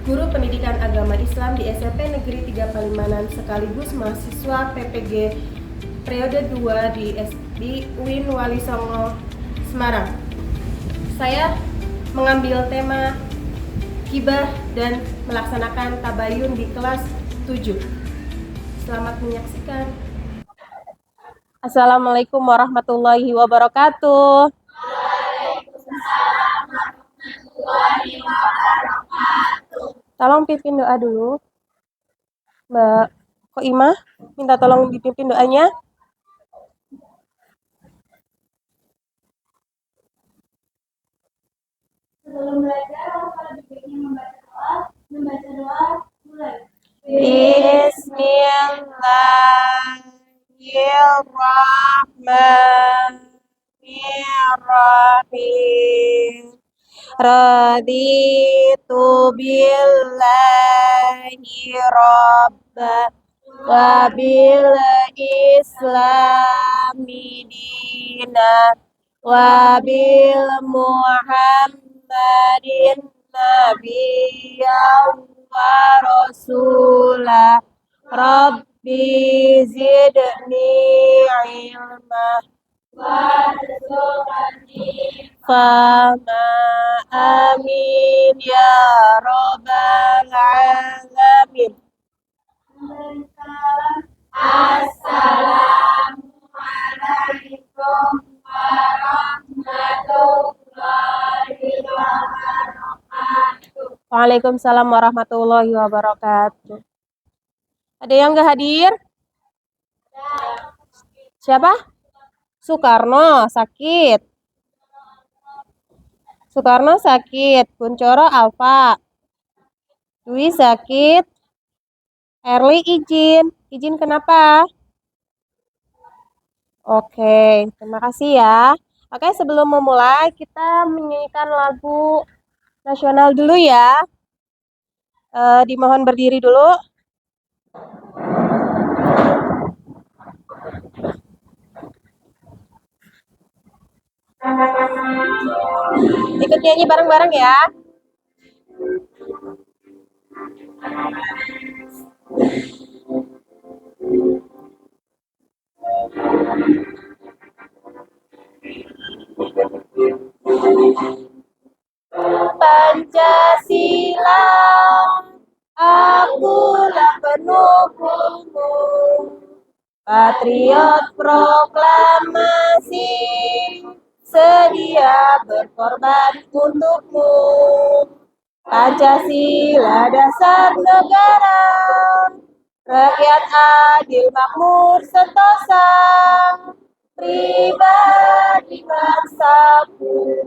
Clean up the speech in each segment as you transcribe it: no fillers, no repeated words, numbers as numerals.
guru pendidikan agama Islam di SMP Negeri 3 Palimanan sekaligus mahasiswa PPG periode 2 di UIN Wali Songo, Semarang. Saya mengambil tema gibah dan melaksanakan tabayun di kelas 7. Selamat menyaksikan. Assalamualaikum warahmatullahi wabarakatuh. Tolong pimpin doa dulu. Mbak Koimah, minta tolong dipimpin doanya. Sebelum belajar, kalau baiknya membaca doa, mulai. Bismillahirrahmanirrahim. Raditu billahi rabba wa bil islami dina wa bil muhammadin nabiyyan wa rasulah rabbi zidni ilma fama amin ya rabbal alamin. Assalamualaikum warahmatullahi wabarakatuh. Waalaikumsalam warahmatullahi wabarakatuh. Ada yang nggak hadir? Siapa? Soekarno sakit. Soekarno sakit. Kuncoro Alfa. Dwi sakit. Erli izin. Izin kenapa? Oke, terima kasih ya. Oke, sebelum memulai kita menyanyikan lagu nasional dulu ya. Dimohon berdiri dulu. Ikut nyanyi bareng-bareng ya. Pancasila, akulah pendukungmu, patriot proklamasi, sedia berkorban untukmu. Pancasila dasar negara, rakyat adil makmur sentosa, pribadi bangsaku.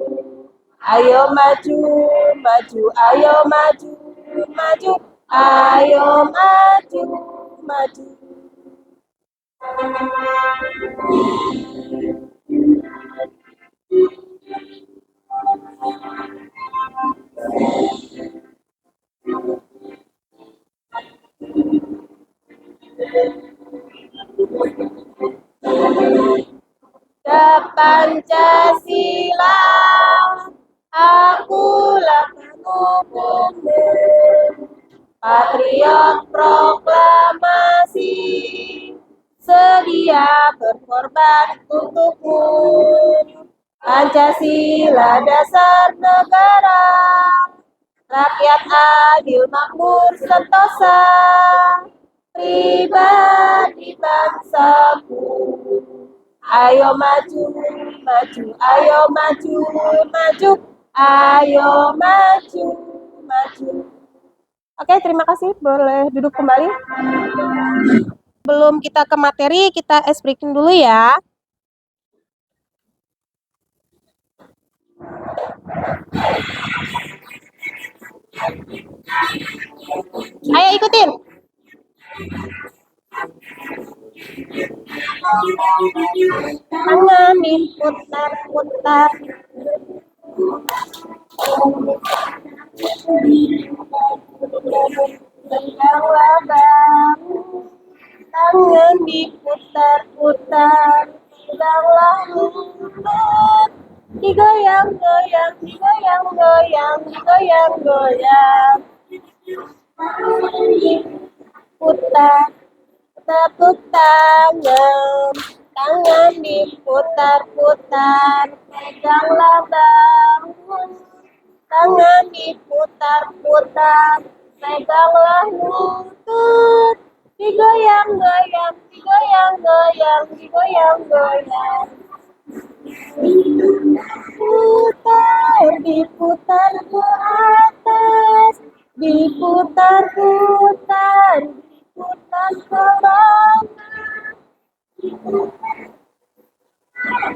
Ayo maju, maju, ayo maju, maju, ayo maju, maju. Pancasila, akulah pendukungmu, patriot proklamasi, sedia berkorban untukmu. Pancasila dasar negara, rakyat adil makmur sentosa, pribadi bangsaku. Ayo maju, maju, ayo maju, maju, ayo maju, maju. Oke, terima kasih. Boleh duduk kembali. Sebelum kita ke materi, kita ice breaking dulu ya. Ayo ikutin. Tangan diputar-putar. Tegaklah bahu, tangan diputar-putar. Tegaklah lutut, digoyang-goyang, digoyang-goyang, digoyang-goyang. Putar, tepuk tangan, tangan diputar-putar, peganglah bahu, tangan diputar-putar, peganglah lutut, digoyang-goyang, digoyang-goyang, digoyang-goyang. Putar, diputar ke atas, diputar-putar, diputar ke bawah,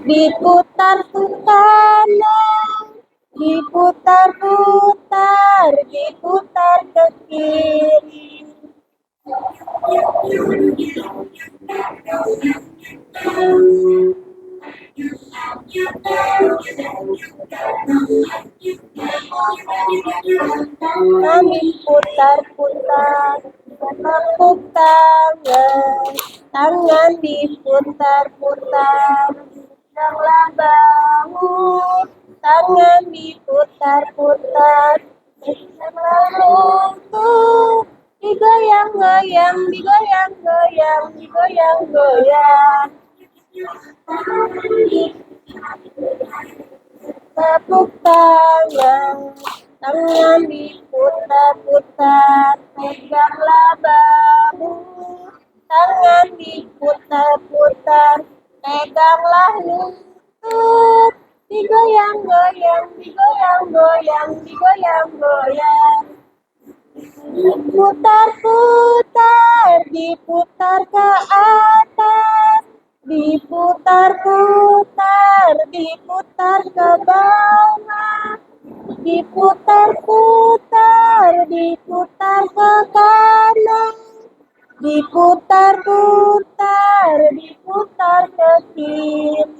diputar ke kanan, diputar-putar, diputar ke kiri. Kami putar-putar, tepuk tangan, tangan diputar-putar, peganglah bahu, tangan diputar-putar, peganglah lutut, digoyang-goyang, digoyang-goyang, digoyang-goyang. Tepuk tangan, tangan diputar-putar, peganglah bahu, tangan diputar-putar, peganglah lutut, digoyang-goyang, digoyang-goyang, digoyang-goyang. Diputar-putar, diputar ke atas, diputar-putar, diputar ke bawah, diputar-putar, diputar ke kanan, diputar-putar, diputar ke kiri.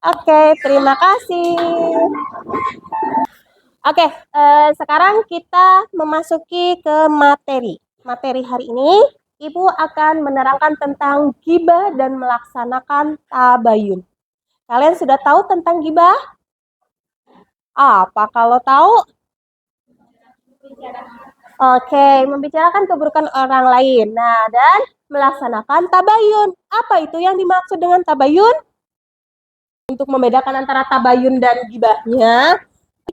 Oke, terima kasih. Oke, sekarang kita memasuki ke materi. Materi hari ini, Ibu akan menerangkan tentang ghibah dan melaksanakan tabayun. Kalian sudah tahu tentang ghibah? Apa kalau tahu? Oke, membicarakan keburukan orang lain. Nah, dan melaksanakan tabayun. Apa itu yang dimaksud dengan tabayun? Untuk membedakan antara tabayun dan ghibahnya,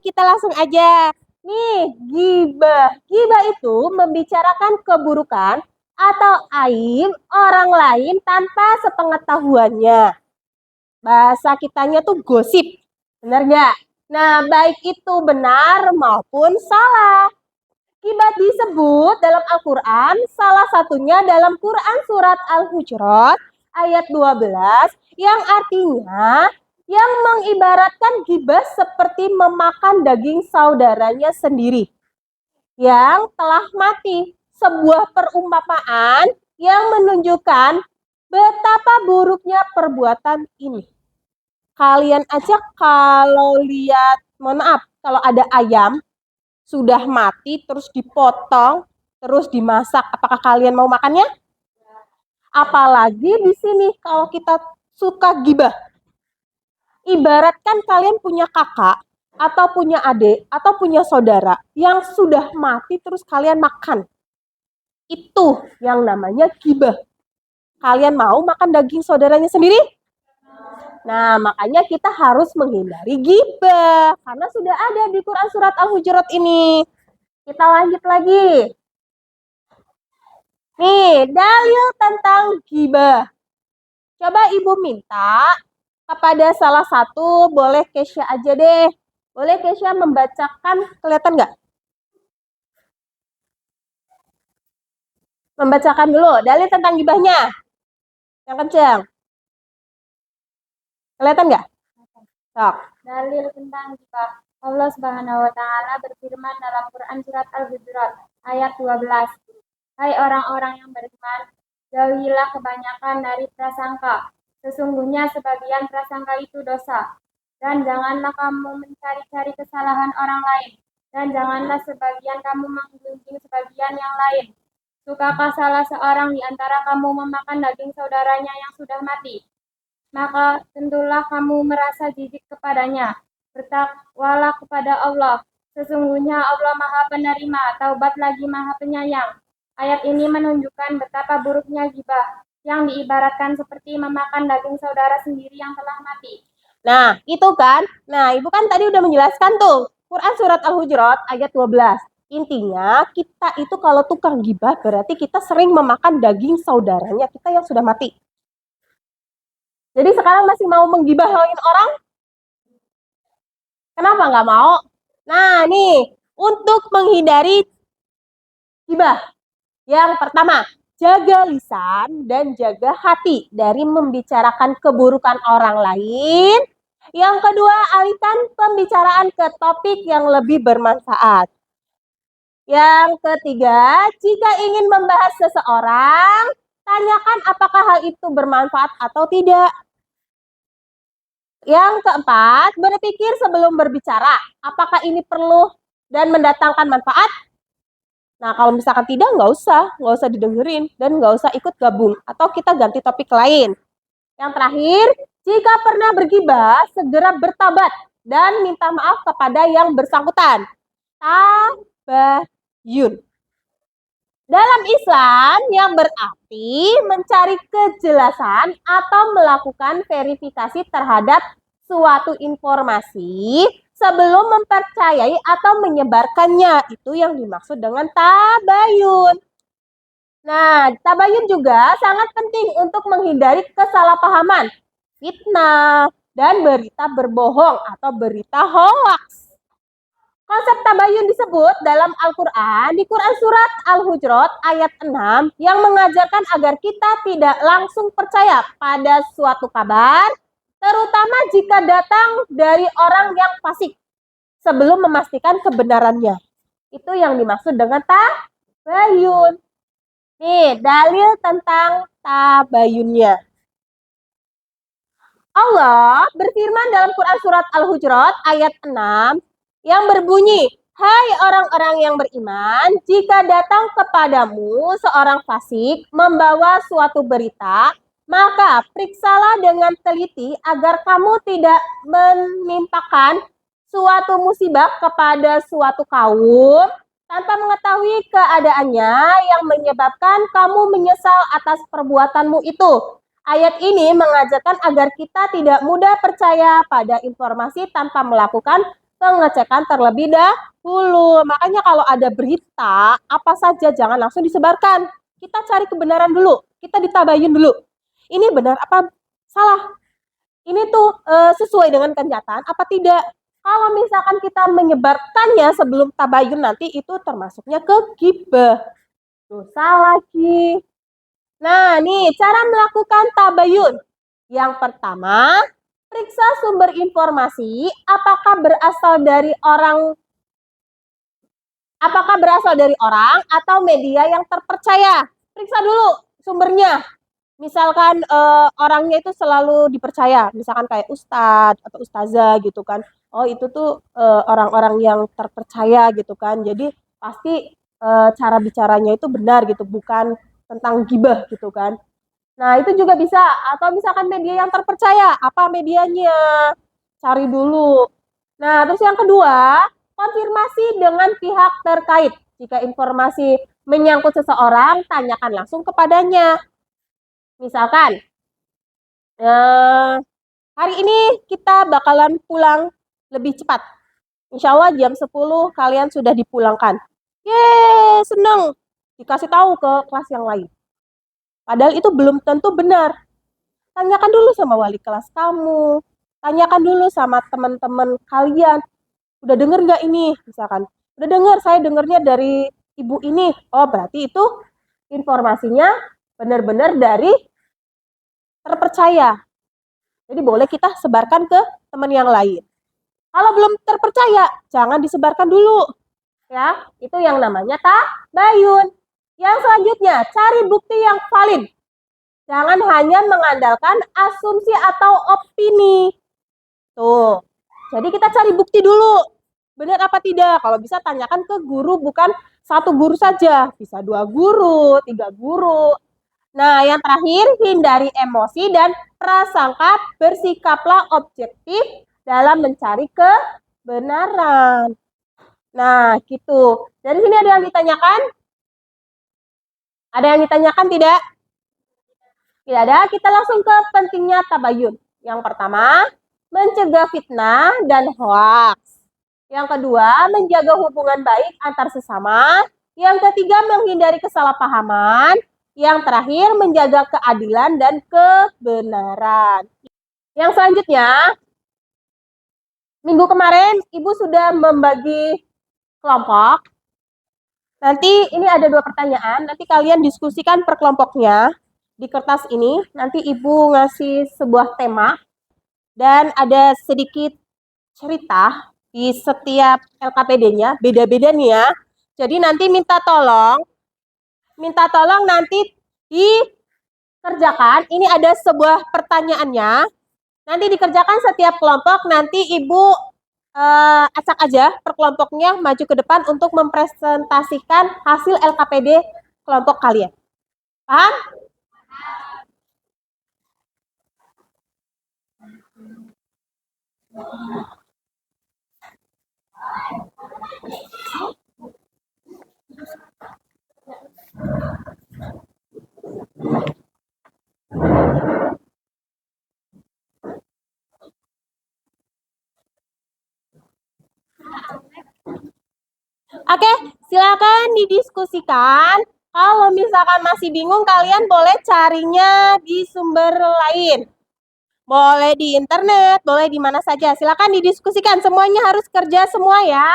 kita langsung aja. Nih, ghibah. Ghibah itu membicarakan keburukan atau aib orang lain tanpa sepengetahuannya. Bahasa kitanya tuh gosip. Benar nggak? Nah, baik itu benar maupun salah. Ghibah disebut dalam Al-Quran, salah satunya dalam Quran Surat Al-Hujurat ayat 12, yang artinya yang mengibaratkan ghibah seperti memakan daging saudaranya sendiri yang telah mati. Sebuah perumpamaan yang menunjukkan betapa buruknya perbuatan ini. Kalian aja kalau lihat, mohon maaf, kalau ada ayam sudah mati terus dipotong, terus dimasak, apakah kalian mau makannya? Apalagi di sini kalau kita suka gibah. Ibaratkan kalian punya kakak atau punya adik atau punya saudara yang sudah mati terus kalian makan. Itu yang namanya gibah. Kalian mau makan daging saudaranya sendiri? Nah, makanya kita harus menghindari gibah karena sudah ada di Quran Surat Al-Hujurat ini. Kita lanjut lagi. Nih, dalil tentang gibah. Coba Ibu minta kepada salah satu, boleh Kesya aja deh. Boleh Kesya membacakan, kelihatan nggak? Membacakan dulu dalil tentang gibahnya. Yang kencang. Kelihatan nggak? Sok. Dalil tentang gibah. Allah Subhanahu wa taala berfirman dalam Quran surat Al-Hujurat ayat 12. Hai orang-orang yang beriman, jauhilah kebanyakan dari prasangka. Sesungguhnya sebagian prasangka itu dosa. Dan janganlah kamu mencari-cari kesalahan orang lain. Dan janganlah sebagian kamu menggunjing sebagian yang lain. Sukakah salah seorang di antara kamu memakan daging saudaranya yang sudah mati? Maka tentulah kamu merasa jijik kepadanya. Bertakwalah kepada Allah. Sesungguhnya Allah Maha Penerima taubat lagi Maha Penyayang. Ayat ini menunjukkan betapa buruknya ghibah yang diibaratkan seperti memakan daging saudara sendiri yang telah mati. Nah, itu kan. Nah, Ibu kan tadi udah menjelaskan tuh. Quran Surat Al-Hujurat ayat 12. Intinya, kita itu kalau tukang gibah berarti kita sering memakan daging saudaranya kita yang sudah mati. Jadi sekarang masih mau menggibahin orang? Kenapa nggak mau? Nah, nih, untuk menghindari gibah. Yang pertama, jaga lisan dan jaga hati dari membicarakan keburukan orang lain. Yang kedua, alihkan pembicaraan ke topik yang lebih bermanfaat. Yang ketiga, jika ingin membahas seseorang, tanyakan apakah hal itu bermanfaat atau tidak. Yang keempat, berpikir sebelum berbicara, apakah ini perlu dan mendatangkan manfaat. Nah, kalau misalkan tidak, nggak usah didengerin dan nggak usah ikut gabung atau kita ganti topik lain. Yang terakhir, jika pernah bergibah, segera bertabat dan minta maaf kepada yang bersangkutan. Tabayun. Dalam Islam yang berarti mencari kejelasan atau melakukan verifikasi terhadap suatu informasi sebelum mempercayai atau menyebarkannya. Itu yang dimaksud dengan tabayun. Nah, tabayun juga sangat penting untuk menghindari kesalahpahaman, fitnah, dan berita berbohong atau berita hoax. Konsep tabayun disebut dalam Al-Quran di Quran Surat Al-Hujurat ayat 6 yang mengajarkan agar kita tidak langsung percaya pada suatu kabar, terutama jika datang dari orang yang fasik, sebelum memastikan kebenarannya. Itu yang dimaksud dengan tabayun. Nih, dalil tentang tabayunnya. Allah berfirman dalam Quran Surat Al-Hujurat ayat 6 yang berbunyi, hai orang-orang yang beriman, jika datang kepadamu seorang fasik membawa suatu berita, maka periksalah dengan teliti agar kamu tidak menimpakan suatu musibah kepada suatu kaum tanpa mengetahui keadaannya yang menyebabkan kamu menyesal atas perbuatanmu itu. Ayat ini mengajarkan agar kita tidak mudah percaya pada informasi tanpa melakukan pengecekan terlebih dahulu. Makanya kalau ada berita, apa saja jangan langsung disebarkan. Kita cari kebenaran dulu, kita ditabayun dulu. Ini benar apa salah? Ini tuh sesuai dengan kenyataan apa tidak? Kalau misalkan kita menyebarkannya sebelum tabayun nanti itu termasuknya ke ghibah. Dosa lagi. Nah, nih cara melakukan tabayun. Yang pertama, periksa sumber informasi apakah berasal dari orang atau media yang terpercaya. Periksa dulu sumbernya. Misalkan orangnya itu selalu dipercaya, misalkan kayak ustadz atau ustazah gitu kan. Oh, itu tuh orang-orang yang terpercaya gitu kan. Jadi pasti cara bicaranya itu benar gitu, bukan tentang gibah gitu kan. Nah, itu juga bisa. Atau misalkan media yang terpercaya, apa medianya? Cari dulu. Nah, terus yang kedua, konfirmasi dengan pihak terkait. Jika informasi menyangkut seseorang, tanyakan langsung kepadanya. Misalkan, hari ini kita bakalan pulang lebih cepat. Insya Allah jam 10 kalian sudah dipulangkan. Yeay, seneng. Dikasih tahu ke kelas yang lain. Padahal itu belum tentu benar. Tanyakan dulu sama wali kelas kamu. Tanyakan dulu sama teman-teman kalian. Udah denger nggak ini? Misalkan, udah denger, saya dengernya dari ibu ini. Oh, berarti itu informasinya benar-benar dari terpercaya. Jadi boleh kita sebarkan ke teman yang lain. Kalau belum terpercaya, jangan disebarkan dulu. Ya, itu yang namanya tabayun. Yang selanjutnya, cari bukti yang valid. Jangan hanya mengandalkan asumsi atau opini. Tuh. Jadi kita cari bukti dulu. Benar apa tidak? Kalau bisa tanyakan ke guru, bukan satu guru saja, bisa 2 guru, 3 guru. Nah, yang terakhir, hindari emosi dan prasangka, bersikaplah objektif dalam mencari kebenaran. Nah, gitu. Dari sini ada yang ditanyakan? Ada yang ditanyakan tidak? Tidak ada, kita langsung ke pentingnya tabayun. Yang pertama, mencegah fitnah dan hoaks. Yang kedua, menjaga hubungan baik antar sesama. Yang ketiga, menghindari kesalahpahaman. Yang terakhir, menjaga keadilan dan kebenaran. Yang selanjutnya, minggu kemarin Ibu sudah membagi kelompok. Nanti ini ada 2 pertanyaan, nanti kalian diskusikan per kelompoknya di kertas ini. Nanti Ibu ngasih sebuah tema dan ada sedikit cerita di setiap LKPD-nya, beda-beda nih ya. Jadi nanti minta tolong nanti dikerjakan. Ini ada sebuah pertanyaannya. Nanti dikerjakan setiap kelompok, nanti Ibu acak aja per kelompoknya maju ke depan untuk mempresentasikan hasil LKPD kelompok kalian. Paham? Oke, silakan didiskusikan. Kalau misalkan masih bingung, kalian boleh carinya di sumber lain. Boleh di internet, boleh di mana saja. Silakan didiskusikan. Semuanya harus kerja semua ya.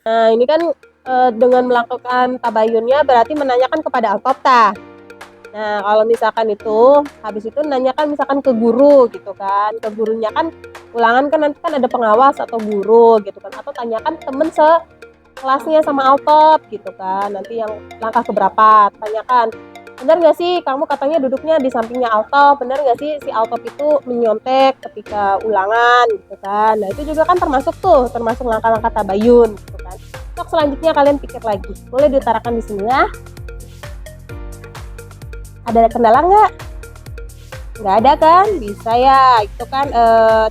Nah, ini kan dengan melakukan tabayunnya berarti menanyakan kepada Al-Kopta. Nah, kalau misalkan itu, habis itu nanyakan misalkan ke guru gitu kan. Ke gurunya kan, ulangan kan nanti kan ada pengawas atau guru gitu kan. Atau tanyakan temen kelasnya sama Altop gitu kan. Nanti yang langkah keberapa tanyakan, benar nggak sih kamu katanya duduknya di sampingnya Altop, benar nggak sih si Altop itu menyontek ketika ulangan gitu kan. Nah itu juga kan termasuk langkah-langkah tabayun gitu kan. Untuk selanjutnya kalian pikir lagi, boleh diutarakan di sini ya. Ada kendala nggak? Nggak ada kan? Bisa ya. Itu kan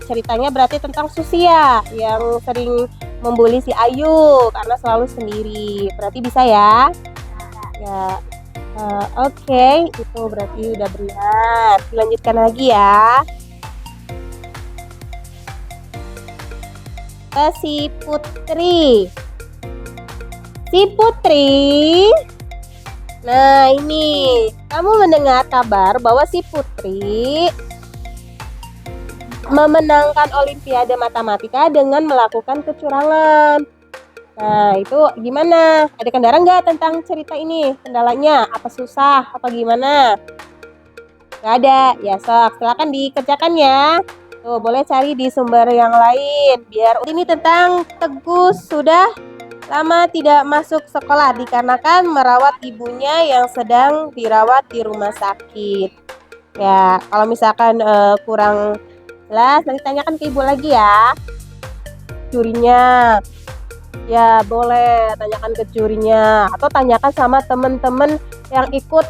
ceritanya berarti tentang Susia yang sering membuli si Ayu karena selalu sendiri. Berarti bisa ya? Ya. Oke, itu berarti udah benar. Dilanjutkan lagi ya. Ke si Putri. Si Putri. Nah ini, kamu mendengar kabar bahwa si Putri memenangkan Olimpiade Matematika dengan melakukan kecurangan. Nah itu gimana? Ada kendala nggak tentang cerita ini? Kendalanya apa susah? Apa gimana? Nggak ada? Ya sok, silakan dikerjakan ya. Tuh boleh cari di sumber yang lain. Biar ini tentang Teguh sudah lama tidak masuk sekolah dikarenakan merawat ibunya yang sedang dirawat di rumah sakit. Ya, kalau misalkan kurang jelas nanti tanyakan ke ibu lagi ya. Jurinya. Ya, boleh tanyakan ke jurinya atau tanyakan sama temen-temen yang ikut.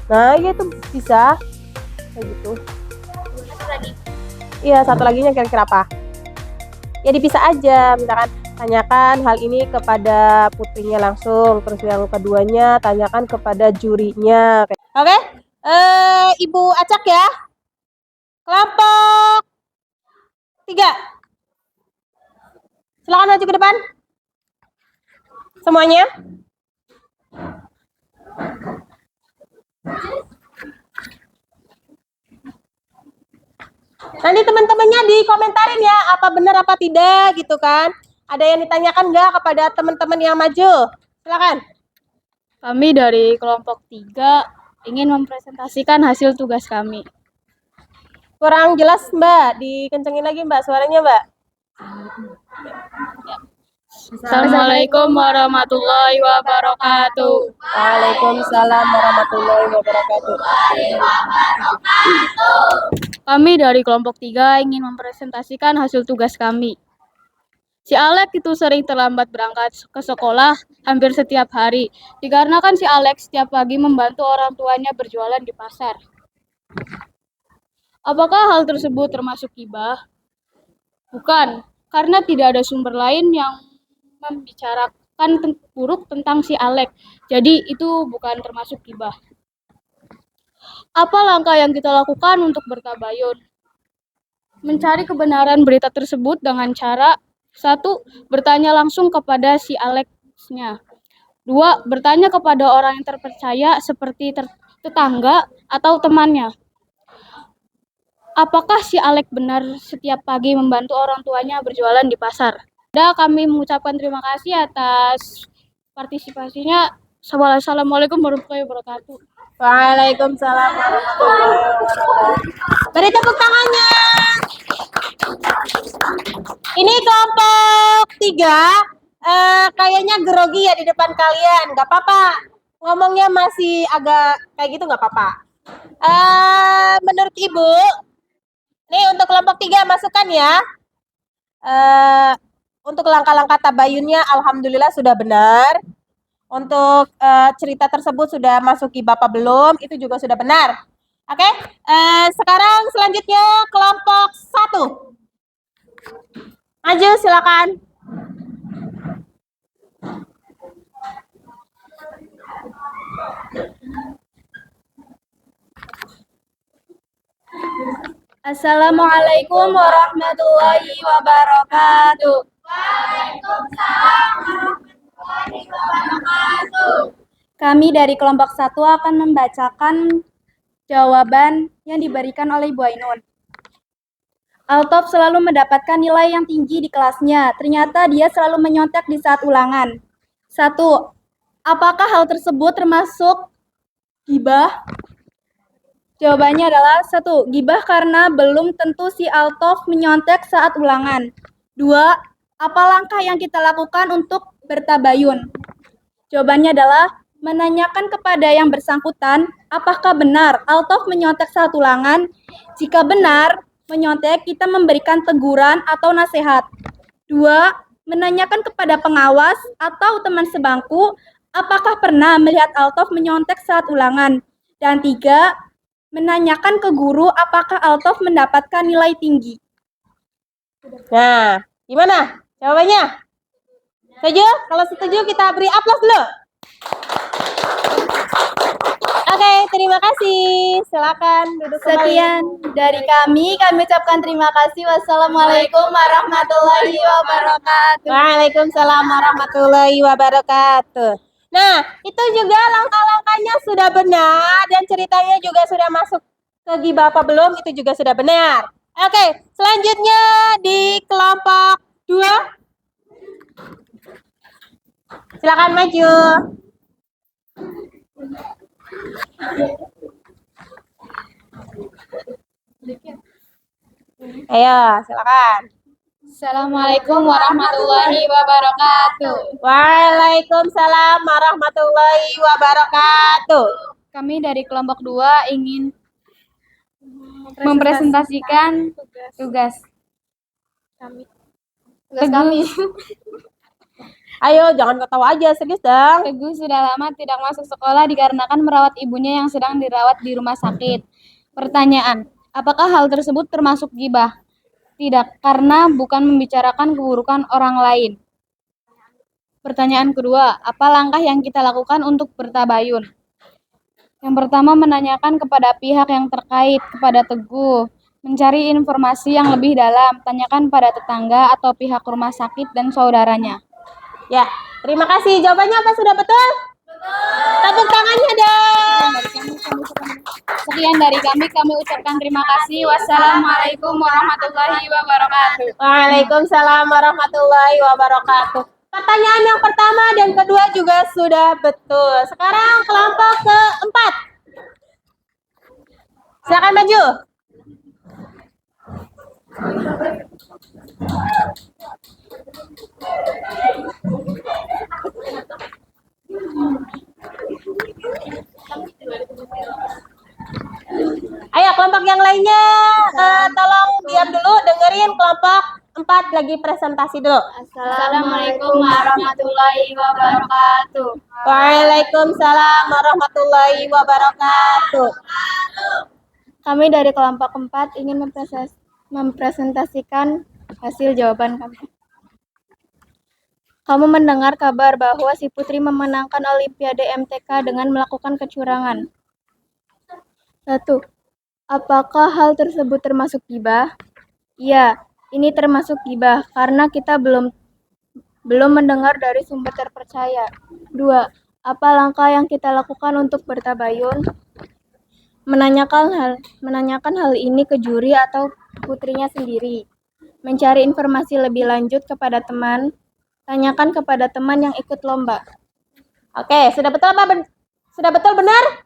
Nah, ya itu bisa kayak gitu. Iya, satu lagi nya kira-kira apa? Ya dipisah aja, misalkan tanyakan hal ini kepada putrinya langsung, terus yang keduanya tanyakan kepada jurinya. Oke, Ibu Acak ya, kelompok 3, silakan maju ke depan semuanya. Nanti teman-temannya dikomentarin ya, apa benar apa tidak gitu kan. Ada yang ditanyakan nggak kepada teman-teman yang maju? Silakan. Kami dari kelompok 3 ingin mempresentasikan hasil tugas kami. Kurang jelas Mbak, dikencengin lagi Mbak suaranya Mbak. Assalamualaikum warahmatullahi wabarakatuh. Waalaikumsalam warahmatullahi wabarakatuh. Kami dari kelompok 3 ingin mempresentasikan hasil tugas kami. Si Alex itu sering terlambat berangkat ke sekolah hampir setiap hari, dikarenakan si Alex setiap pagi membantu orang tuanya berjualan di pasar. Apakah hal tersebut termasuk ghibah? Bukan, karena tidak ada sumber lain yang membicarakan buruk tentang si Alex. Jadi itu bukan termasuk ghibah. Apa langkah yang kita lakukan untuk bertabayun? Mencari kebenaran berita tersebut dengan cara 1. Bertanya langsung kepada si Alex-nya. 2. Bertanya kepada orang yang terpercaya seperti tetangga atau temannya. Apakah si Alex benar setiap pagi membantu orang tuanya berjualan di pasar? Kami mengucapkan terima kasih atas partisipasinya. Wassalamualaikum warahmatullahi wabarakatuh. Waalaikumsalam warahmatullahi wabarakatuh. Beri tepuk tangannya. Ini kelompok 3 kayaknya grogi ya di depan kalian. Gak apa-apa. Ngomongnya masih agak kayak gitu gak apa-apa. Menurut Ibu, nih untuk kelompok 3 masukkan ya. Untuk langkah-langkah tabayunnya alhamdulillah sudah benar. Untuk cerita tersebut sudah masuki Bapak belum? Itu juga sudah benar. Oke, sekarang selanjutnya kelompok 1. Maju silakan. Assalamualaikum warahmatullahi wabarakatuh. Kami dari kelompok 1 akan membacakan jawaban yang diberikan oleh Ibu Ainun. Altop selalu mendapatkan nilai yang tinggi di kelasnya. Ternyata dia selalu menyontek di saat ulangan. 1. Apakah hal tersebut termasuk ghibah? Jawabannya adalah 1. Ghibah karena belum tentu si Altop menyontek saat ulangan. 2. Apa langkah yang kita lakukan untuk bertabayun? Jawabannya adalah menanyakan kepada yang bersangkutan apakah benar Altaf menyontek saat ulangan. Jika benar menyontek, kita memberikan teguran atau nasihat. 2. Menanyakan kepada pengawas atau teman sebangku apakah pernah melihat Altaf menyontek saat ulangan. Dan 3. Menanyakan ke guru apakah Altaf mendapatkan nilai tinggi. Nah, gimana jawabannya? Setuju? Kalau setuju kita beri aplaus dulu. Oke, terima kasih. Silakan duduk kembali. Sekian dari kami ucapkan terima kasih. Wassalamualaikum warahmatullahi wabarakatuh. Waalaikumsalam warahmatullahi wabarakatuh. Nah, itu juga langkah-langkahnya sudah benar dan ceritanya juga sudah masuk ke gibah apa belum, itu juga sudah benar. Oke, selanjutnya di kelompok 2. Silakan maju. Ayo, silakan. Assalamualaikum warahmatullahi wabarakatuh. Waalaikumsalam warahmatullahi wabarakatuh. Kami dari kelompok 2 ingin mempresentasikan tugas kami. Ayo, jangan ketawa aja, serius dong. Teguh sudah lama tidak masuk sekolah dikarenakan merawat ibunya yang sedang dirawat di rumah sakit. Pertanyaan, apakah hal tersebut termasuk gibah? Tidak, karena bukan membicarakan keburukan orang lain. Pertanyaan kedua, apa langkah yang kita lakukan untuk bertabayun? Yang pertama, menanyakan kepada pihak yang terkait, kepada Teguh. Mencari informasi yang lebih dalam, tanyakan pada tetangga atau pihak rumah sakit dan saudaranya. Ya, terima kasih. Jawabannya apa sudah betul? Tepuk tangannya dong. Sekian dari kami ucapkan terima kasih. Wassalamualaikum warahmatullahi wabarakatuh. Waalaikumsalam warahmatullahi wabarakatuh. Pertanyaan yang pertama dan kedua juga sudah betul. Sekarang kelompok keempat. Silakan maju. Ayo kelompok yang lainnya tolong diam dulu, dengerin kelompok 4 lagi presentasi dulu. Assalamualaikum warahmatullahi wabarakatuh. Waalaikumsalam warahmatullahi wabarakatuh. Kami dari kelompok 4 ingin mempresentasikan hasil jawaban kami. Kamu mendengar kabar bahwa si Putri memenangkan Olimpiade MTK dengan melakukan kecurangan. 1. Apakah hal tersebut termasuk gibah? Iya, ini termasuk gibah karena kita belum mendengar dari sumber terpercaya. 2. Apa langkah yang kita lakukan untuk bertabayun? Menanyakan hal ini ke juri atau putrinya sendiri. Mencari informasi lebih lanjut kepada teman. Tanyakan kepada teman yang ikut lomba. Oke, sudah betul apa? Sudah betul benar?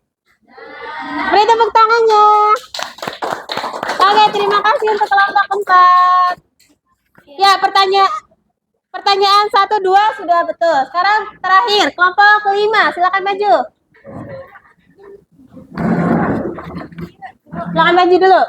Beri tepuk tangannya. Oke, terima kasih untuk kelompok 4. Ya, pertanyaan 1, 2 sudah betul. Sekarang terakhir, kelompok 5. Silakan maju. Silakan maju dulu.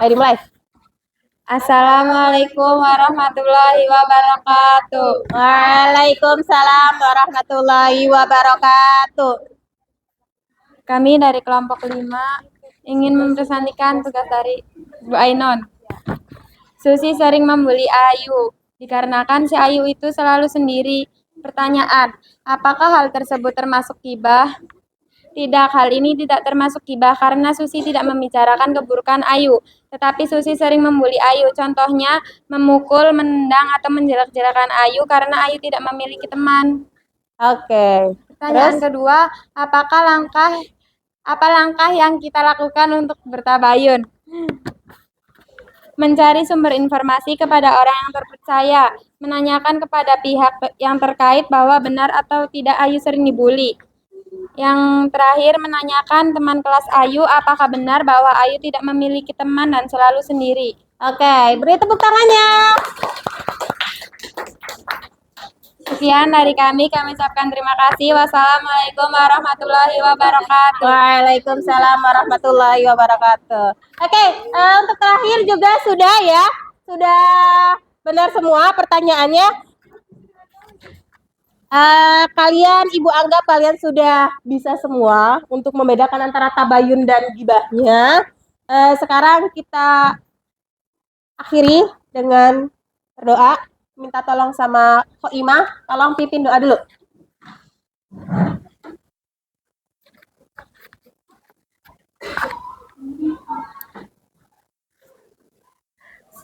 Ayo dimulai. Assalamualaikum warahmatullahi wabarakatuh. Waalaikumsalam warahmatullahi wabarakatuh. Kami dari kelompok 5 ingin mempresentasikan tugas dari Bu Ainon. Susi sering membuli Ayu, dikarenakan si Ayu itu selalu sendiri. Pertanyaan, apakah hal tersebut termasuk gibah? Tidak, hal ini tidak termasuk gibah karena Susi tidak membicarakan keburukan Ayu. Tetapi Susi sering membuli Ayu, contohnya memukul, menendang, atau menjelek-jelekan Ayu karena Ayu tidak memiliki teman. Oke. Pertanyaan kedua, apa langkah yang kita lakukan untuk bertabayun? mencari sumber informasi kepada orang yang terpercaya, menanyakan kepada pihak yang terkait bahwa benar atau tidak Ayu sering dibully. Yang terakhir, menanyakan teman kelas Ayu apakah benar bahwa Ayu tidak memiliki teman dan selalu sendiri. Oke, beri tepuk tangannya. Sekian dari kami ucapkan terima kasih. Wassalamualaikum warahmatullahi wabarakatuh. Waalaikumsalam warahmatullahi wabarakatuh. Oke, untuk terakhir juga sudah ya, sudah benar semua pertanyaannya. Kalian, Ibu anggap kalian sudah bisa semua untuk membedakan antara tabayun dan gibahnya. Sekarang kita akhiri dengan berdoa. Minta tolong sama Khoimah, tolong pimpin doa dulu.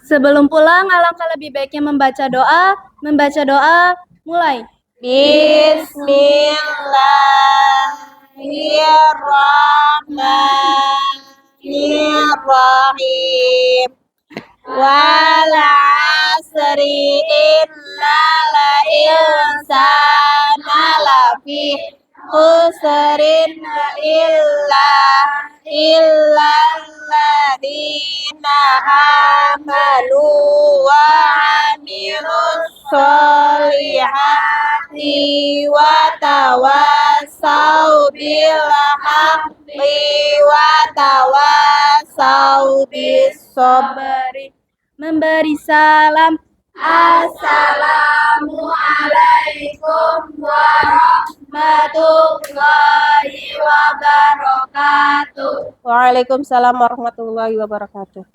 Sebelum pulang, alangkah lebih baiknya membaca doa. Mulai. Bismillahirrahmanirrahim. Wal asri innal insana lafi khusrin illalladzina amanu wa amilus sholihati wa tawassau bil haqqi wa tawassau bis sabri. Memberi salam. Assalamualaikum warahmatullahi wabarakatuh. Waalaikumsalam warahmatullahi wabarakatuh.